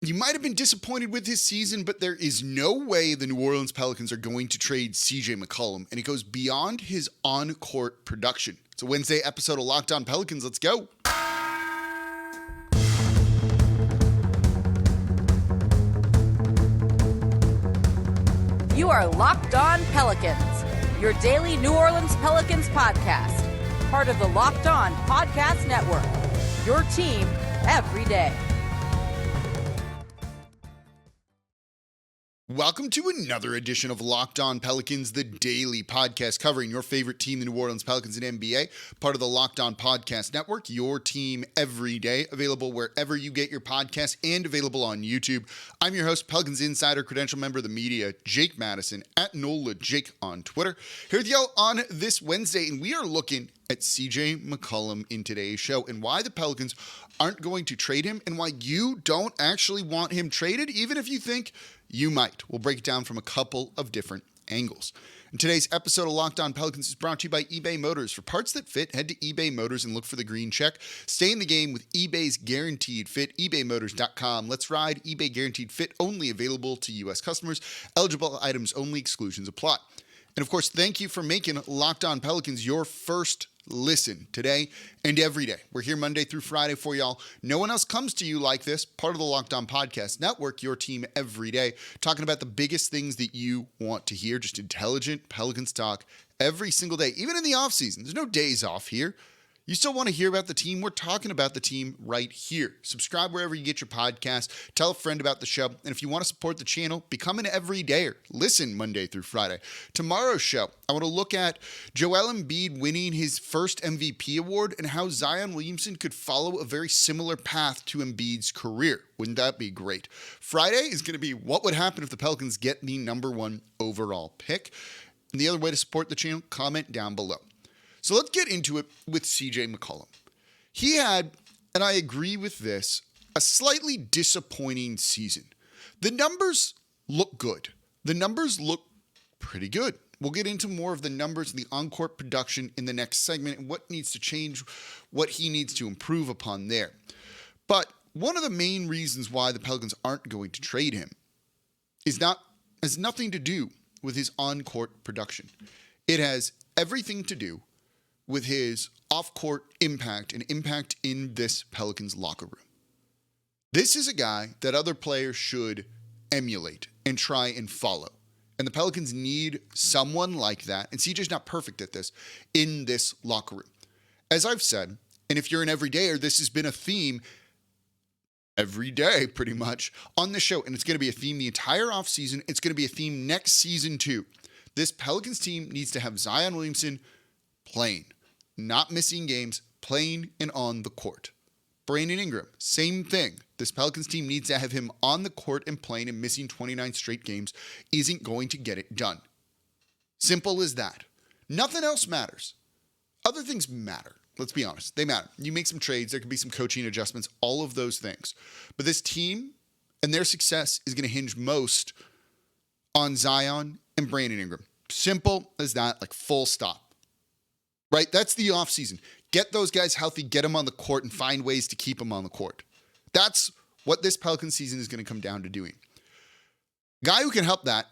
You might have been disappointed with his season, but there is no way the New Orleans Pelicans are going to trade CJ McCollum, and it goes beyond his on-court production. It's a Wednesday episode of Locked On Pelicans. Let's go. You are Locked On Pelicans, your daily New Orleans Pelicans podcast, part of the Locked On Podcast Network, your team every day. Welcome to another edition of Locked On Pelicans, the daily podcast covering your favorite team, the New Orleans Pelicans and NBA, part of the Locked On Podcast Network, your team every day, available wherever you get your podcasts and available on YouTube. I'm your host, Pelicans Insider, credential member of the media, Jake Madison, at NolaJake on Twitter. Here with y'all on this Wednesday, and we are looking at CJ McCollum in today's show and why the Pelicans aren't going to trade him and why you don't actually want him traded, even if you think you might. We'll break it down from a couple of different angles. In today's episode of Locked On Pelicans is brought to you by eBay Motors. For parts that fit, head to eBay Motors and look for the green check. Stay in the game with eBay's Guaranteed Fit, ebaymotors.com. Let's ride. eBay Guaranteed Fit only available to U.S. customers. Eligible items only. Exclusions apply. And of course, thank you for making Locked On Pelicans your first listen today and every day. We're here Monday through Friday for y'all. No one else comes to you like this, part of the Locked On Podcast Network, your team every day, talking about the biggest things that you want to hear, just intelligent Pelicans talk every single day, even in the offseason. There's no days off here. You still want to hear about the team? We're talking about the team right here. Subscribe wherever you get your podcast. Tell a friend about the show. And if you want to support the channel, become an everydayer. Listen Monday through Friday. Tomorrow's show, I want to look at Joel Embiid winning his first MVP award and how Zion Williamson could follow a very similar path to Embiid's career. Wouldn't that be great? Friday is going to be what would happen if the Pelicans get the number one overall pick. And the other way to support the channel, comment down below. So let's get into it with CJ McCollum. He had, and I agree with this, a slightly disappointing season. The numbers look good. The numbers look pretty good. We'll get into more of the numbers and the on-court production in the next segment and what needs to change, what he needs to improve upon there. But one of the main reasons why the Pelicans aren't going to trade him has nothing to do with his on-court production. It has everything to do with his off-court impact and impact in this Pelicans locker room. This is a guy that other players should emulate and try and follow. And the Pelicans need someone like that, and CJ's not perfect at this, in this locker room. As I've said, and if you're an everydayer, this has been a theme every day pretty much on the show, and it's going to be a theme the entire offseason. It's going to be a theme next season too. This Pelicans team needs to have Zion Williamson playing. Not missing games, playing and on the court. Brandon Ingram, same thing. This Pelicans team needs to have him on the court and playing, and missing 29 straight games isn't going to get it done. Simple as that. Nothing else matters. Other things matter. Let's be honest. They matter. You make some trades. There could be some coaching adjustments, all of those things. But this team and their success is going to hinge most on Zion and Brandon Ingram. Simple as that, like full stop. Right? That's the offseason. Get those guys healthy, get them on the court, and find ways to keep them on the court. That's what this Pelican season is going to come down to doing. Guy who can help that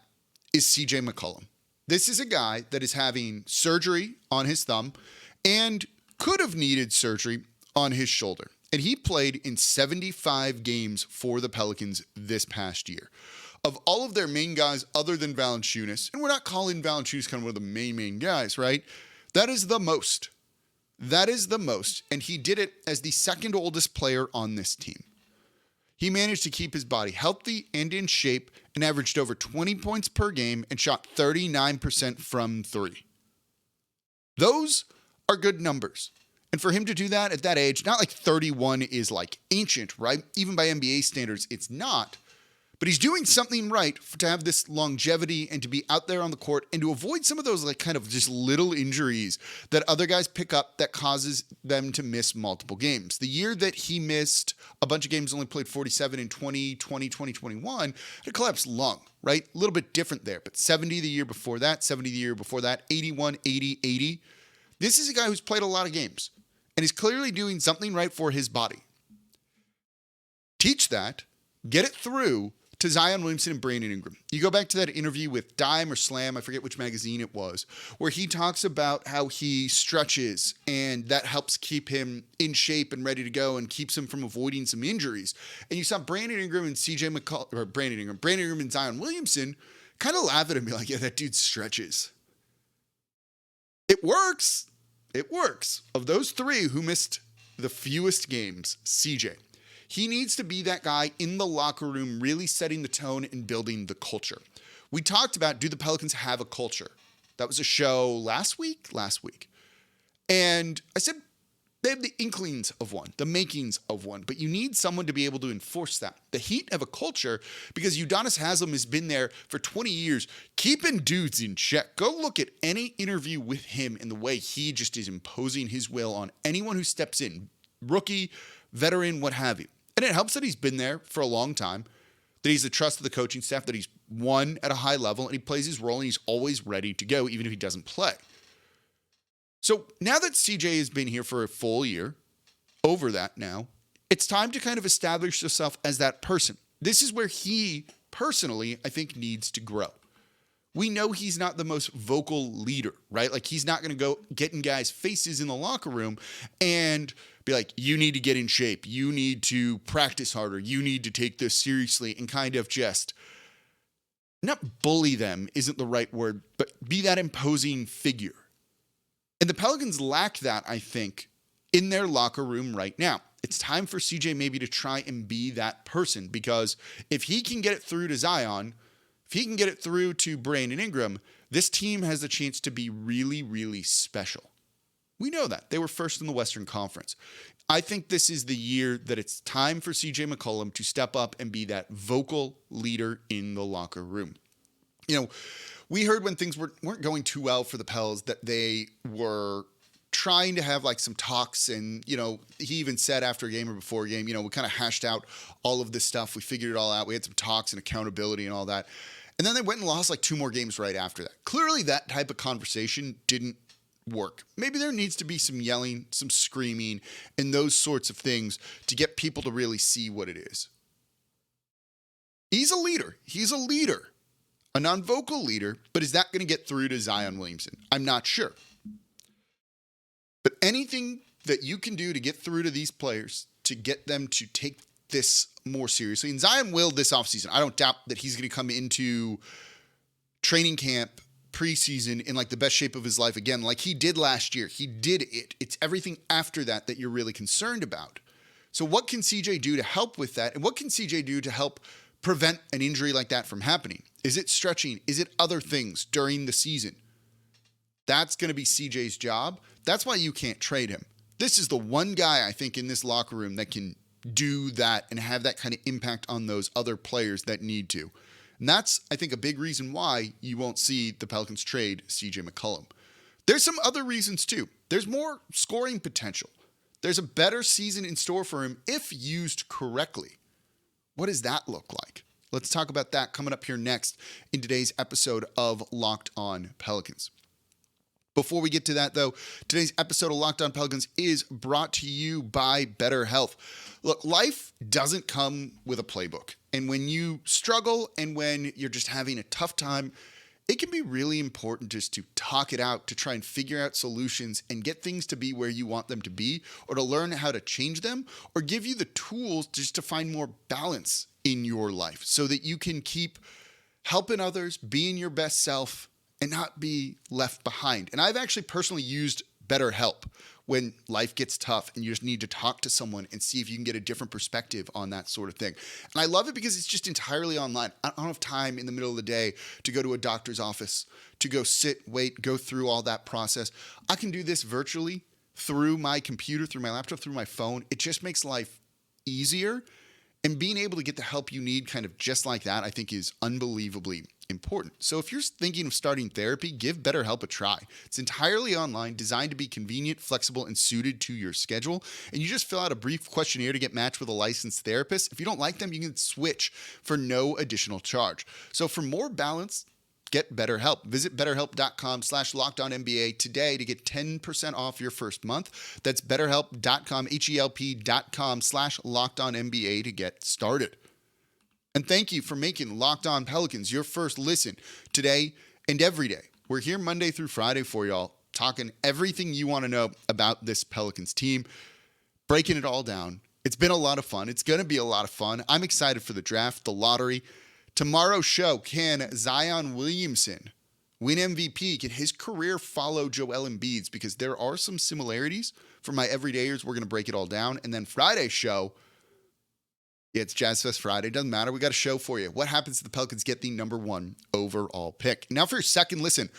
is CJ McCollum. This is a guy that is having surgery on his thumb and could have needed surgery on his shoulder. And he played in 75 games for the Pelicans this past year. Of all of their main guys other than Valanciunas, and we're not calling Valanciunas kind of one of the main guys, right? That is the most. That is the most. And he did it as the second oldest player on this team. He managed to keep his body healthy and in shape and averaged over 20 points per game and shot 39% from three. Those are good numbers. And for him to do that at that age, not like 31 is like ancient, right? Even by NBA standards, it's not. But he's doing something right to have this longevity and to be out there on the court and to avoid some of those like kind of just little injuries that other guys pick up that causes them to miss multiple games. The year that he missed a bunch of games, only played 47 in 2021, had a collapsed lung, right? A little bit different there, but 70 the year before that, 70 the year before that, 81, 80, 80. This is a guy who's played a lot of games and he's clearly doing something right for his body. Teach that get it through to Zion Williamson and Brandon Ingram. You go back to that interview with Dime or Slam, I forget which magazine it was, where he talks about how he stretches and that helps keep him in shape and ready to go and keeps him from avoiding some injuries. And you saw Brandon Ingram and Brandon Ingram and Zion Williamson kind of laugh at him and be like, yeah, that dude stretches. It works. It works. Of those three who missed the fewest games, CJ. He needs to be that guy in the locker room, really setting the tone and building the culture. We talked about, do the Pelicans have a culture? That was a show last week. And I said, they have the inklings of one, the makings of one, but you need someone to be able to enforce that. The Heat have a culture because Udonis Haslem has been there for 20 years, keeping dudes in check. Go look at any interview with him and the way he just is imposing his will on anyone who steps in, rookie, veteran, what have you. And it helps that he's been there for a long time, that he's the trust of the coaching staff, that he's won at a high level, and he plays his role, and he's always ready to go, even if he doesn't play. So now that CJ has been here for a full year, over that now, it's time to kind of establish yourself as that person. This is where he, personally, I think, needs to grow. We know he's not the most vocal leader, right? Like, he's not going to go get in guys' faces in the locker room and be like, you need to get in shape. You need to practice harder. You need to take this seriously, and kind of just not bully them isn't the right word, but be that imposing figure. And the Pelicans lack that, I think, in their locker room right now. It's time for CJ maybe to try and be that person, because if he can get it through to Zion, if he can get it through to Brandon Ingram, this team has a chance to be really, really special. We know that. They were first in the Western Conference. I think this is the year that it's time for CJ McCollum to step up and be that vocal leader in the locker room. You know, we heard when things weren't going too well for the Pels that they were trying to have like some talks, and, you know, he even said after a game or before a game, you know, we kind of hashed out all of this stuff. We figured it all out. We had some talks and accountability and all that. And then they went and lost like 2 more games right after that. Clearly that type of conversation didn't work. Maybe there needs to be some yelling, some screaming, and those sorts of things to get people to really see what it is. He's a leader. A non-vocal leader, but is that going to get through to Zion Williamson? I'm not sure. But anything that you can do to get through to these players, to get them to take this more seriously, and Zion will this offseason. I don't doubt that he's going to come into training camp, preseason, in like the best shape of his life again, like he did last year. He did it. It's everything after that that you're really concerned about. So what can CJ do to help with that? And what can CJ do to help prevent an injury like that from happening? Is it stretching? Is it other things during the season? That's going to be CJ's job. That's why you can't trade him. This is the one guy, I think, in this locker room that can do that and have that kind of impact on those other players that need to. And that's, I think, a big reason why you won't see the Pelicans trade CJ McCollum. There's some other reasons, too. There's more scoring potential. There's a better season in store for him if used correctly. What does that look like? Let's talk about that coming up here next in today's episode of Locked On Pelicans. Before we get to that, though, today's episode of Locked On Pelicans is brought to you by BetterHelp. Look, life doesn't come with a playbook. And when you struggle and when you're just having a tough time, it can be really important just to talk it out, to try and figure out solutions and get things to be where you want them to be, or to learn how to change them, or give you the tools just to find more balance in your life so that you can keep helping others, being your best self, and not be left behind. And I've actually personally used BetterHelp when life gets tough and you just need to talk to someone and see if you can get a different perspective on that sort of thing. And I love it because it's just entirely online. I don't have time in the middle of the day to go to a doctor's office, to go sit, wait, go through all that process. I can do this virtually through my computer, through my laptop, through my phone. It just makes life easier. And being able to get the help you need kind of just like that, I think, is unbelievably important. So if you're thinking of starting therapy, give BetterHelp a try. It's entirely online, designed to be convenient, flexible, and suited to your schedule. And you just fill out a brief questionnaire to get matched with a licensed therapist. If you don't like them, you can switch for no additional charge. So for more balance, get BetterHelp. Visit BetterHelp.com/LockedOnNBA today to get 10% off your first month. That's BetterHelp.com, HELP.com/LockedOnNBA to get started. And thank you for making Locked On Pelicans your first listen today and every day. We're here Monday through Friday for y'all, talking everything you want to know about this Pelicans team, breaking it all down. It's been a lot of fun. It's going to be a lot of fun. I'm excited for the draft, the lottery. Tomorrow's show, can Zion Williamson win MVP? Can his career follow Joel Embiid's? Because there are some similarities. For my everydayers, we're going to break it all down. And then Friday's show, it's Jazz Fest Friday. Doesn't matter. We got a show for you. What happens if the Pelicans get the number 1 overall pick? Now for your second listen,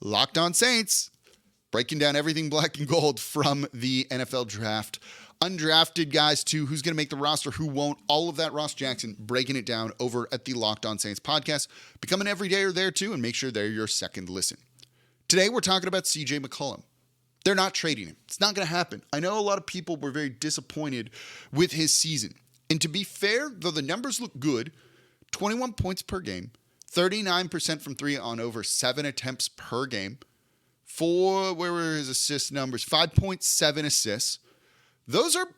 Locked On Saints, breaking down everything black and gold from the NFL draft. Undrafted guys too, who's going to make the roster, who won't, all of that. Ross Jackson breaking it down over at the Locked On Saints podcast. Become an everydayer there too, and make sure they're your second listen. Today we're talking about CJ McCollum. They're not trading him. It's not going to happen. I know a lot of people were very disappointed with his season. And to be fair, though the numbers look good, 21 points per game, 39% from three on over 7 attempts per game. Where were his assist numbers? 5.7 assists. Those are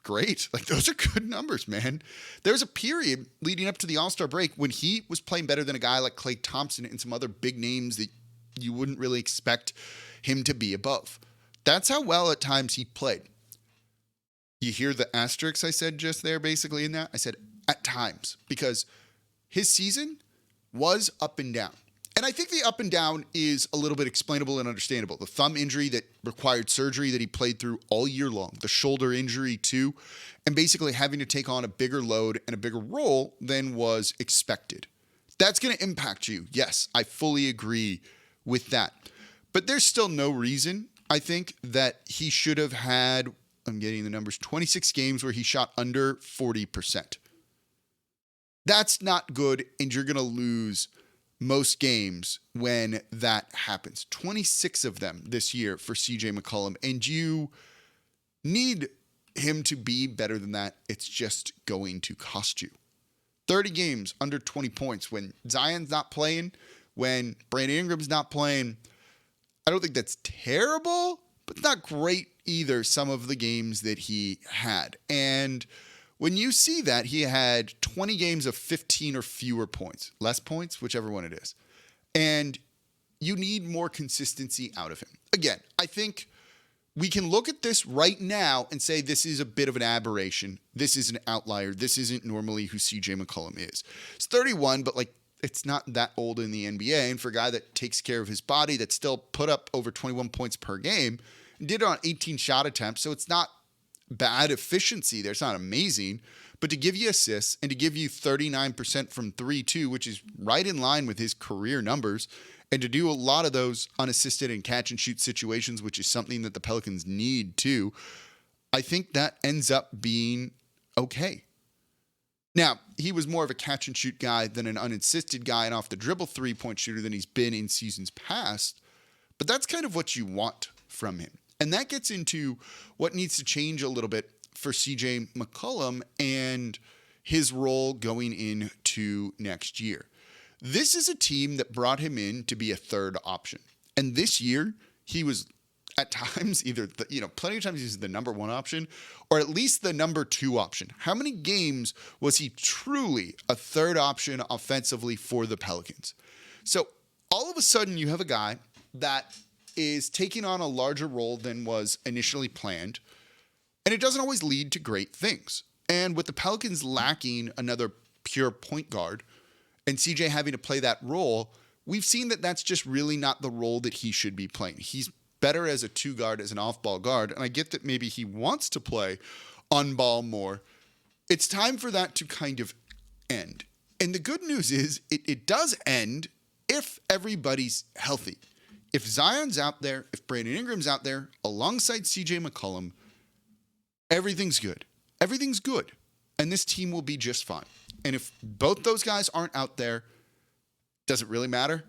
great. Those are good numbers, man. There's a period leading up to the All-Star break when he was playing better than a guy like Klay Thompson and some other big names that you wouldn't really expect him to be above. That's how well at times he played. You hear the asterisks I said just there, basically in that? I said at times, because his season was up and down. And I think the up and down is a little bit explainable and understandable. The thumb injury that required surgery that he played through all year long, the shoulder injury too, and basically having to take on a bigger load and a bigger role than was expected. That's going to impact you. Yes, I fully agree with that. But there's still no reason, I think, that he should have had, I'm getting the numbers, 26 games where he shot under 40%. That's not good, and you're going to lose most games when that happens. 26 of them this year for CJ McCollum, and you need him to be better than that. It's just going to cost you. 30 games under 20 points when Zion's not playing, when Brandon Ingram's not playing. I don't think that's terrible, but it's not great either, some of the games that he had. And when you see that, he had 20 games of 15 or fewer points, less points, whichever one it is. And you need more consistency out of him. Again, I think we can look at this right now and say this is a bit of an aberration. This is an outlier. This isn't normally who CJ McCollum is. It's 31, but it's not that old in the NBA. And for a guy that takes care of his body, that still put up over 21 points per game, and did it on 18 shot attempts. So it's not bad efficiency there. It's not amazing, but to give you assists and to give you 39% from 3 too, which is right in line with his career numbers, and to do a lot of those unassisted and catch and shoot situations, which is something that the Pelicans need too, I think that ends up being okay. Now, he was more of a catch and shoot guy than an unassisted guy and off the dribble 3-point shooter than he's been in seasons past, but that's kind of what you want from him. And that gets into what needs to change a little bit for CJ McCollum and his role going into next year. This is a team that brought him in to be a third option. And this year, he was at times either, plenty of times he's the number 1 option or at least the number 2 option. How many games was he truly a third option offensively for the Pelicans? So all of a sudden you have a guy that is taking on a larger role than was initially planned, and it doesn't always lead to great things. And with the Pelicans lacking another pure point guard and CJ having to play that role, we've seen that that's just really not the role that he should be playing. He's better as a 2 guard, as an off-ball guard, and I get that maybe he wants to play on ball more. It's time for that to kind of end. And the good news is it does end if everybody's healthy. If Zion's out there, if Brandon Ingram's out there alongside CJ McCollum, everything's good. Everything's good. And this team will be just fine. And if both those guys aren't out there, does it really matter?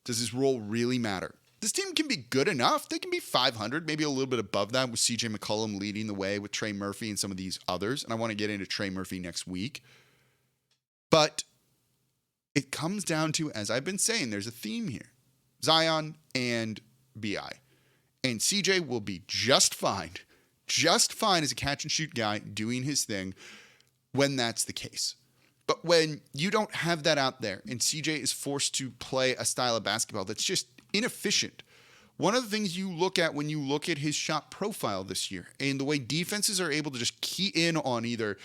Does his role really matter? This team can be good enough. They can be 500, maybe a little bit above that with CJ McCollum leading the way with Trey Murphy and some of these others. And I want to get into Trey Murphy next week. But it comes down to, as I've been saying, there's a theme here. Zion and BI. And CJ will be just fine as a catch and shoot guy doing his thing when that's the case. But when you don't have that out there and CJ is forced to play a style of basketball that's just inefficient, one of the things you look at when you look at his shot profile this year and the way defenses are able to just key in on either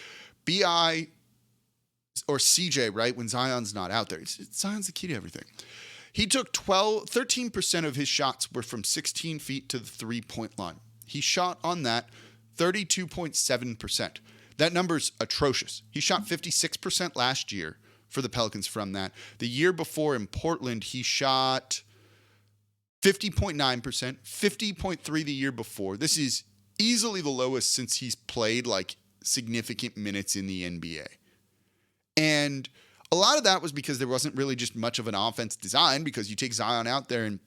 BI or CJ, right, when Zion's not out there. Zion's the key to everything. He took 13% of his shots were from 16 feet to the three-point line. He shot on that 32.7%. That number's atrocious. He shot 56% last year for the Pelicans from that. The year before in Portland, he shot 50.9%, 50.3% the year before. This is easily the lowest since he's played like significant minutes in the NBA. And a lot of that was because there wasn't really just much of an offense design, because you take Zion out there and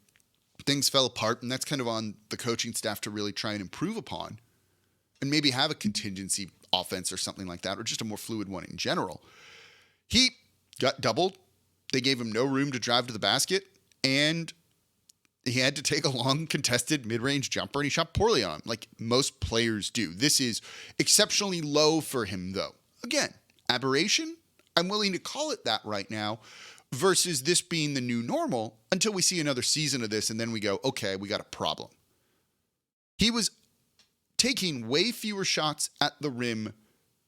things fell apart, and that's kind of on the coaching staff to really try and improve upon and maybe have a contingency offense or something like that, or just a more fluid one in general. He got doubled. They gave him no room to drive to the basket, and he had to take a long contested mid-range jumper, and he shot poorly on him, like most players do. This is exceptionally low for him, though. Again, aberration? I'm willing to call it that right now, versus this being the new normal until we see another season of this, and then we go, okay, we got a problem. He was taking way fewer shots at the rim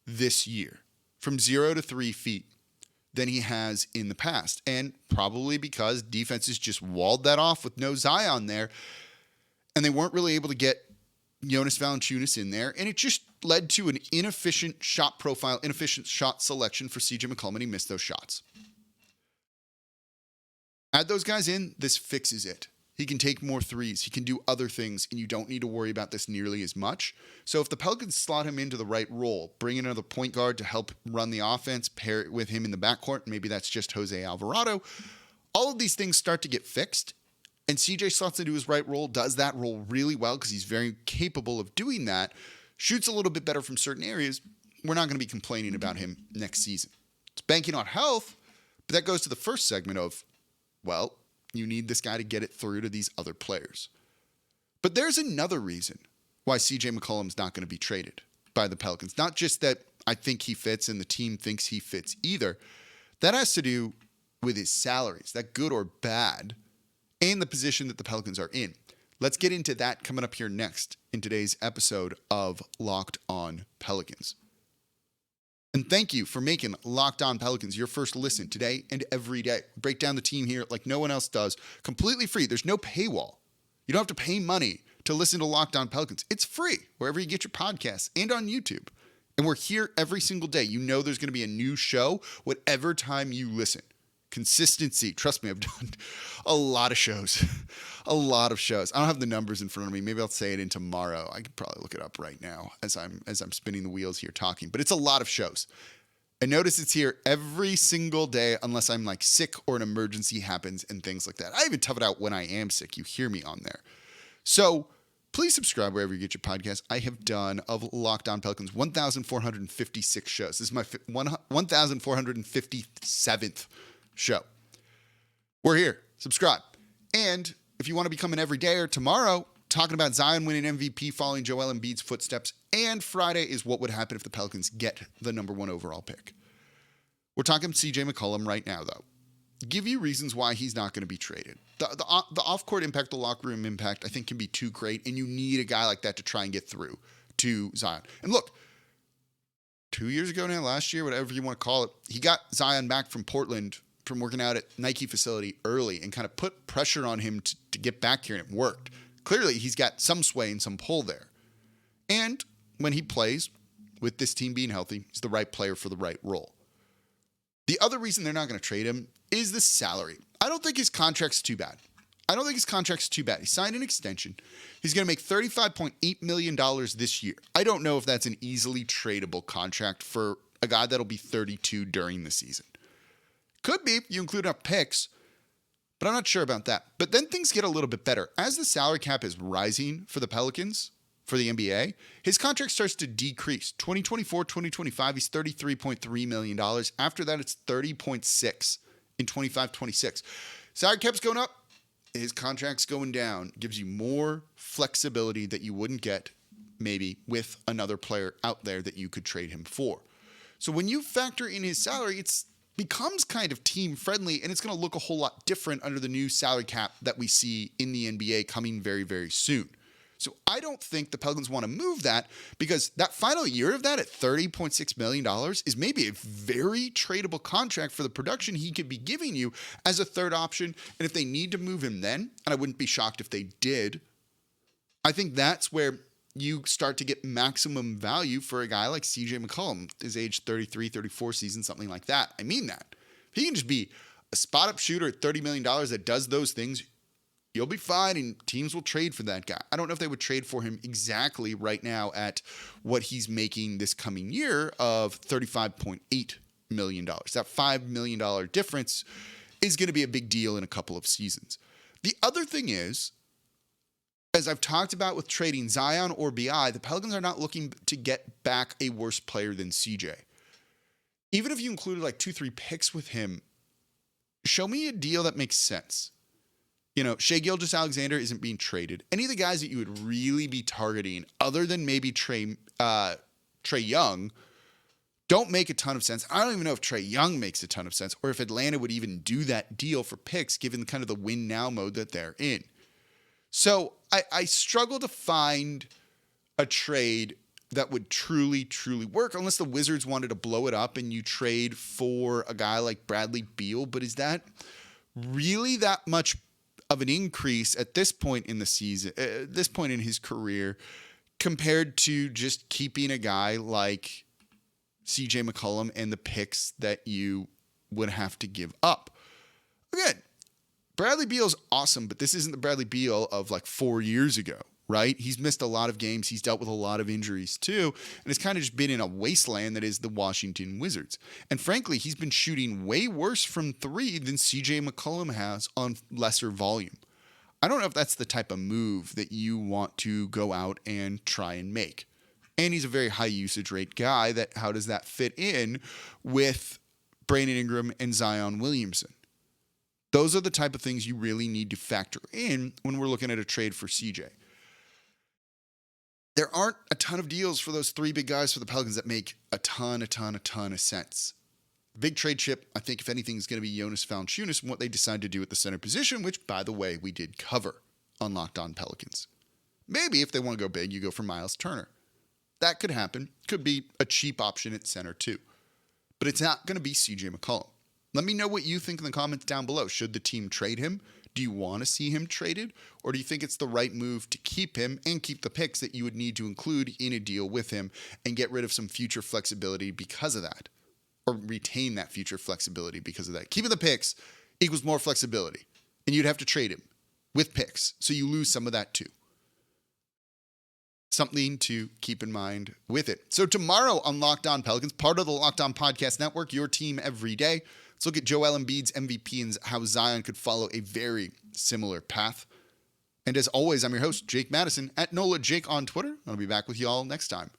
this year, from 0 to 3 feet, than he has in the past. And probably because defenses just walled that off with no Zion there, and they weren't really able to get Jonas Valanciunas in there, and it just led to an inefficient shot profile, inefficient shot selection for CJ McCollum, and he missed those shots. Add those guys in, this fixes it. He can take more threes. He can do other things, and you don't need to worry about this nearly as much. So if the Pelicans slot him into the right role, bring in another point guard to help run the offense, pair it with him in the backcourt, maybe that's just Jose Alvarado, all of these things start to get fixed, and CJ slots into his right role, does that role really well because he's very capable of doing that, shoots a little bit better from certain areas. We're not going to be complaining about him next season. It's banking on health, but that goes to the first segment of, well, you need this guy to get it through to these other players. But there's another reason why CJ McCollum's not going to be traded by the Pelicans. Not just that I think he fits and the team thinks he fits either. That has to do with his salaries, that good or bad, and the position that the Pelicans are in. Let's get into that coming up here next in today's episode of Locked On Pelicans. And thank you for making Locked On Pelicans your first listen today and every day. Break down the team here like no one else does, completely free. There's no paywall. You don't have to pay money to listen to Locked On Pelicans. It's free wherever you get your podcasts and on YouTube. And we're here every single day. You know there's going to be a new show whatever time you listen. Consistency. Trust me, I've done a lot of shows. A lot of shows. I don't have the numbers in front of me. Maybe I'll say it in tomorrow. I could probably look it up right now as I'm spinning the wheels here talking. But it's a lot of shows. And notice it's here every single day unless I'm like sick or an emergency happens and things like that. I even tough it out when I am sick. You hear me on there. So please subscribe wherever you get your podcast. I have done of Locked On Pelicans 1,456 shows. This is my 1,457th show. We're here. Subscribe. And if you want to become an everydayer, tomorrow, talking about Zion winning MVP, following Joel Embiid's footsteps, and Friday is what would happen if the Pelicans get the number 1 overall pick. We're talking CJ McCollum right now, though. Give you reasons why he's not going to be traded. The off-court impact, the locker room impact, I think can be too great, and you need a guy like that to try and get through to Zion. And look, 2 years ago now, last year, whatever you want to call it, he got Zion back from Portland from working out at Nike facility early and kind of put pressure on him to get back here, and it worked. Clearly, he's got some sway and some pull there. And when he plays, with this team being healthy, he's the right player for the right role. The other reason they're not going to trade him is the salary. I don't think his contract's too bad. He signed an extension. He's going to make $35.8 million this year. I don't know if that's an easily tradable contract for a guy that'll be 32 during the season. Could be, you include up picks, but I'm not sure about that. But then things get a little bit better. As the salary cap is rising for the Pelicans, for the NBA, his contract starts to decrease. 2024, 2025, he's $33.3 million. After that, it's $30.6 in 25-26. Salary cap's going up, his contract's going down. Gives you more flexibility that you wouldn't get maybe with another player out there that you could trade him for. So when you factor in his salary, it's becomes kind of team friendly, and it's going to look a whole lot different under the new salary cap that we see in the NBA coming very, very soon. So I don't think the Pelicans want to move that, because that final year of that at $30.6 million is maybe a very tradable contract for the production he could be giving you as a third option. And if they need to move him then, and I wouldn't be shocked if they did, I think that's where you start to get maximum value for a guy like CJ McCollum, his age 33, 34 season, something like that. I mean that. If he can just be a spot-up shooter at $30 million that does those things, you'll be fine, and teams will trade for that guy. I don't know if they would trade for him exactly right now at what he's making this coming year of $35.8 million. That $5 million difference is going to be a big deal in a couple of seasons. The other thing is, as I've talked about with trading Zion or BI, the Pelicans are not looking to get back a worse player than CJ. Even if you included like 2-3 picks with him, show me a deal that makes sense. You know, Shai Gilgeous-Alexander isn't being traded. Any of the guys that you would really be targeting, other than maybe Trae Young, don't make a ton of sense. I don't even know if Trae Young makes a ton of sense, or if Atlanta would even do that deal for picks, given kind of the win now mode that they're in. So I struggle to find a trade that would truly, truly work, unless the Wizards wanted to blow it up and you trade for a guy like Bradley Beal. But is that really that much of an increase at this point in the season, at this point in his career, compared to just keeping a guy like CJ McCollum and the picks that you would have to give up? Again, Bradley Beal's awesome, but this isn't the Bradley Beal of like 4 years ago, right? He's missed a lot of games. He's dealt with a lot of injuries too. And it's kind of just been in a wasteland that is the Washington Wizards. And frankly, he's been shooting way worse from three than CJ McCollum has on lesser volume. I don't know if that's the type of move that you want to go out and try and make. And he's a very high usage rate guy. How does that fit in with Brandon Ingram and Zion Williamson? Those are the type of things you really need to factor in when we're looking at a trade for CJ. There aren't a ton of deals for those three big guys for the Pelicans that make a ton of sense. Big trade chip, I think, if anything, is going to be Jonas Valanciunas and what they decide to do at the center position, which, by the way, we did cover on Locked On Pelicans. Maybe if they want to go big, you go for Miles Turner. That could happen. Could be a cheap option at center, too. But it's not going to be CJ McCollum. Let me know what you think in the comments down below. Should the team trade him? Do you want to see him traded? Or do you think it's the right move to keep him and keep the picks that you would need to include in a deal with him and get rid of some future flexibility because of that? Or retain that future flexibility because of that? Keeping the picks equals more flexibility. And you'd have to trade him with picks. So you lose some of that too. Something to keep in mind with it. So tomorrow on Locked On Pelicans, part of the Locked On Podcast Network, your team every day. Let's look at Joel Embiid's MVP and how Zion could follow a very similar path. And as always, I'm your host, Jake Madison, at NOLA Jake on Twitter. I'll be back with you all next time.